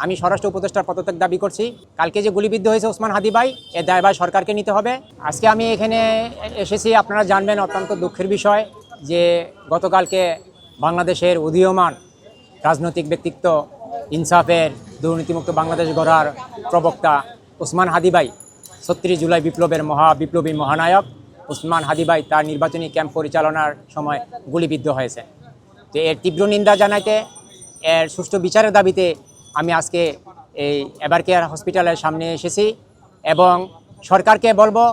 আমি স্বরাষ্ট্র উপদেষ্টার পদত্যাগ দাবি করছি। কালকে যে গুলিবিদ্ধ হয়েছে ওসমান হাদি ভাই, এর দায়ভার সরকারকে নিতে হবে। আজকে আমি এখানে এসেছি, আপনারা জানবেন অত্যন্ত দুঃখের বিষয় যে গতকালকে বাংলাদেশের উদীয়মান রাজনৈতিক ব্যক্তিত্ব, ইনসাফের দুর্নীতিমুক্ত বাংলাদেশ গড়ার প্রবক্তা ওসমান হাদি ভাই, ৩৬ জুলাই বিপ্লবের বিপ্লবী মহানায়ক ওসমান হাদি ভাই তার নির্বাচনী ক্যাম্প পরিচালনার সময় গুলিবিদ্ধ হয়েছে। তো এর তীব্র নিন্দা জানাতে, এর সুষ্ঠু বিচারের দাবিতে আমি আজকে এই এভার কেয়ার হসপিটালের সামনে এসেছি এবং সরকারকে বলবো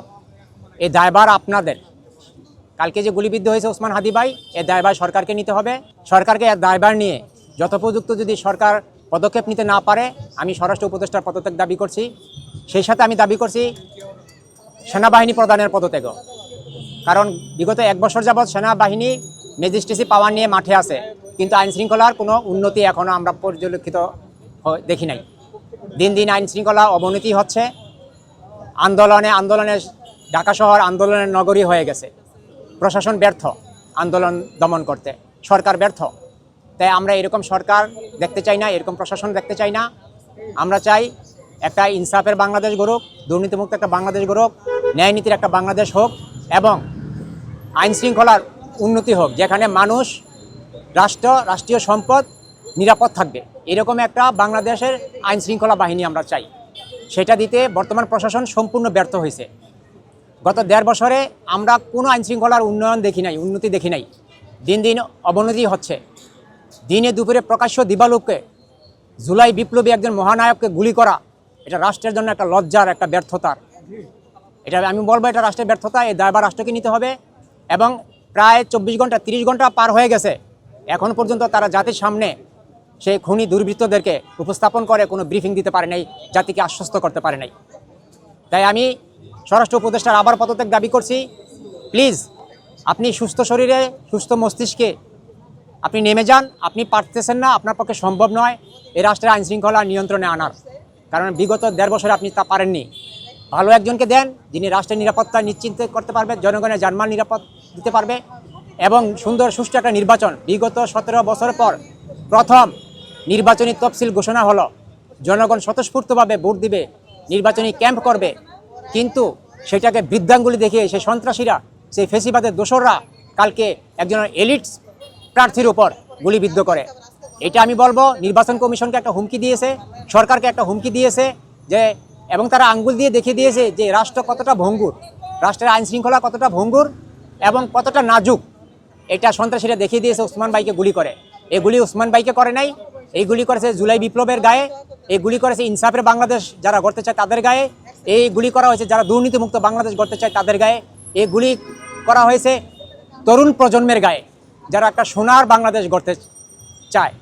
এই দায়ভার আপনাদের। কালকে যে গুলিবিদ্ধ হয়েছে ওসমান হাদি ভাই, এর দায়ভার সরকারকে নিতে হবে। সরকারকে এর দায়ভার নিয়ে যথোপযুক্ত যদি সরকার পদক্ষেপ নিতে না পারে, আমি স্বরাষ্ট্র উপদেষ্টার পদত্যাগ দাবি করছি। সেই সাথে আমি দাবি করছি সেনাবাহিনী প্রধানের পদত্যাগও। কারণ বিগত 1 বছর যাবৎ সেনাবাহিনী ম্যাজিস্ট্রেসি পাওয়ার নিয়ে মাঠে আছে, কিন্তু আইনশৃঙ্খলার কোনো উন্নতি এখনও আমরা পর্যবেক্ষিত দেখি নাই। দিন দিন আইনশৃঙ্খলা অবনতি হচ্ছে। আন্দোলনে ঢাকা শহর আন্দোলনের নগরী হয়ে গেছে। প্রশাসন ব্যর্থ আন্দোলন দমন করতে, সরকার ব্যর্থ। তাই আমরা এরকম সরকার দেখতে চাই না, এরকম প্রশাসন দেখতে চাই না। আমরা চাই একটা ইনসাফের বাংলাদেশ গড়ুক, দুর্নীতিমুক্ত একটা বাংলাদেশ গড়ুক, ন্যায়নীতির একটা বাংলাদেশ হোক এবং আইনশৃঙ্খলার উন্নতি হোক, যেখানে মানুষ, রাষ্ট্রীয় সম্পদ নিরাপদ থাকবে। এরকম একটা বাংলাদেশের আইনশৃঙ্খলা বাহিনী আমরা চাই। সেটা দিতে বর্তমান প্রশাসন সম্পূর্ণ ব্যর্থ হয়েছে। গত 1.5 বছরে আমরা কোনো আইনশৃঙ্খলার উন্নয়ন দেখি নাই, উন্নতি দেখি নাই। দিন দিন অবনতি হচ্ছে। দিনে দুপুরে প্রকাশ্য দিবালোকে জুলাই বিপ্লবী একজন মহানায়ককে গুলি করা, এটা রাষ্ট্রের জন্য একটা লজ্জার, একটা ব্যর্থতার। এটা আমি বলবো এটা রাষ্ট্রের ব্যর্থতা। এই দায়ভার রাষ্ট্রকে নিতে হবে। এবং প্রায় 24 ঘন্টা 30 ঘন্টা পার হয়ে গেছে, এখন পর্যন্ত তারা জাতির সামনে সেই খুনি দুর্বৃত্তদেরকে উপস্থাপন করে কোনো ব্রিফিং দিতে পারে নাই, জাতিকে আশ্বস্ত করতে পারে নাই। তাই আমি স্বরাষ্ট্র উপদেষ্টার আবার পদত্যাগ দাবি করছি। প্লিজ আপনি সুস্থ শরীরে, সুস্থ মস্তিষ্কে আপনি নেমে যান। আপনি পারতেছেন না, আপনার পক্ষে সম্ভব নয় এই রাষ্ট্রের আইনশৃঙ্খলা নিয়ন্ত্রণে আনার, কারণ বিগত 1.5 বছরে আপনি তা পারেননি। ভালো একজনকে দেন যিনি রাষ্ট্রের নিরাপত্তা নিশ্চিন্ত করতে পারবে, জনগণের জানমাল নিরাপদ দিতে পারবে এবং সুন্দর সুষ্ঠু একটা নির্বাচন। বিগত 17 বছর পর প্রথম নির্বাচনী তফসিল ঘোষণা হলো। জনগণ স্বতঃস্ফূর্তভাবে ভোট দিবে, নির্বাচনী ক্যাম্প করবে, কিন্তু সেটাকে বৃদ্ধাঙ্গুলি দেখিয়ে সেই সন্ত্রাসীরা, সেই ফেসিবাদের দোসররা কালকে একজন এলিট প্রার্থীর উপর গুলিবিদ্ধ করে। এটা আমি বলবো নির্বাচন কমিশনকে একটা হুমকি দিয়েছে, সরকারকে একটা হুমকি দিয়েছে যে, এবং তারা আঙ্গুল দিয়ে দেখিয়ে দিয়েছে যে রাষ্ট্র কতটা ভঙ্গুর, রাষ্ট্রের আইনশৃঙ্খলা কতটা ভঙ্গুর এবং কতটা নাজুক। এটা সন্ত্রাসীরা দেখিয়ে দিয়েছে ওসমান ভাইকে গুলি করে। এই গুলি ওসমান ভাইকে করে নাই, এই গুলি করেছে জুলাই বিপ্লবের গায়ে, এই গুলি করেছে ইনসাফের বাংলাদেশ যারা গড়তে চায় তাদের গায়ে, এই গুলি করা হয়েছে যারা দুর্নীতিমুক্ত বাংলাদেশ গড়তে চায় তাদের গায়ে, এই গুলি করা হয়েছে তরুণ প্রজন্মের গায়ে যারা একটা সোনার বাংলাদেশ গড়তে চায়।